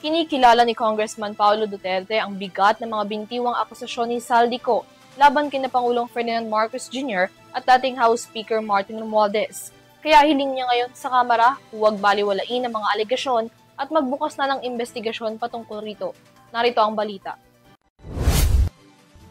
Kinikilala ni Congressman Paulo Duterte ang bigat ng mga bintiwang akusasyon ni Saldico laban kina Pangulong Ferdinand Marcos Jr. at dating House Speaker Martin Romualdez. Kaya hiling niya ngayon sa Kamara, huwag baliwalain ang mga alegasyon at magbukas na ng investigasyon patungkol rito. Narito ang balita.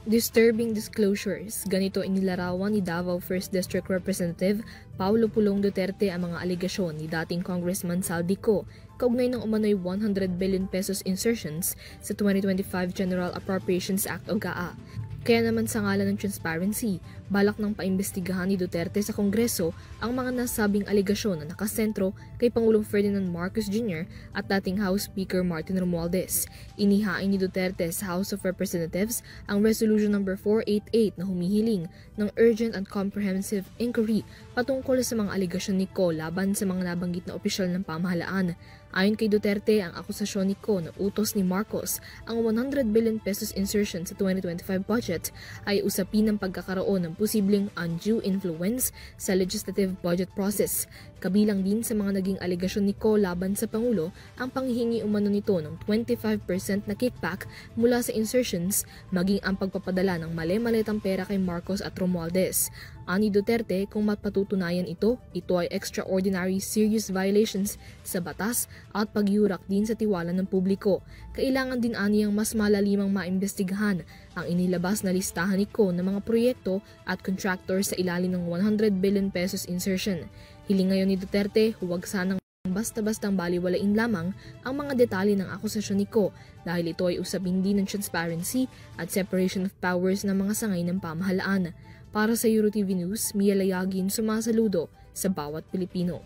Disturbing disclosures. Ganito inilarawan ni Davao 1st District Representative Paulo Pulong Duterte ang mga alegasyon ni dating Congressman Saldico kaugnay ng umano'y 100 billion pesos insertions sa 2025 General Appropriations Act o GAA. Kaya naman sa ngalan ng transparency, balak ng paimbestigahan ni Duterte sa Kongreso ang mga nasabing alegasyon na nakasentro kay Pangulong Ferdinand Marcos Jr. at dating House Speaker Martin Romualdez. Inihain ni Duterte sa House of Representatives ang Resolution No. 488 na humihiling ng urgent and comprehensive inquiry patungkol sa mga alegasyon ni Ko laban sa mga nabanggit na opisyal ng pamahalaan. Ayon kay Duterte, ang akusasyon ni Ko na utos ni Marcos ang 100 billion pesos insertion sa 2025 budget ay usapin ng pagkakaroon ng posibleng undue influence sa legislative budget process. Kabilang din sa mga naging alegasyon ni Ko laban sa Pangulo ang panghihingi umano nito ng 25% na kickback mula sa insertions maging ang pagpapadala ng mali-malitang pera kay Marcos at Romualdez. Ani Duterte, kung mapatutunayan ito ay extraordinary serious violations sa batas at pagyurak din sa tiwala ng publiko. Kailangan din aniyang mas malalimang maimbestigahan ang inilabas na listahan ni Ko ng mga proyekto at contractors sa ilalim ng 100 billion pesos insertion. Hiling ngayon ni Duterte, huwag sanang basta-bastang baliwalain lamang ang mga detalye ng akusasyon ni Ko dahil ito ay usapin din ng transparency at separation of powers ng mga sangay ng pamahalaan. Para sa EuroTV News, Mia Layagin sumasaludo sa bawat Pilipino.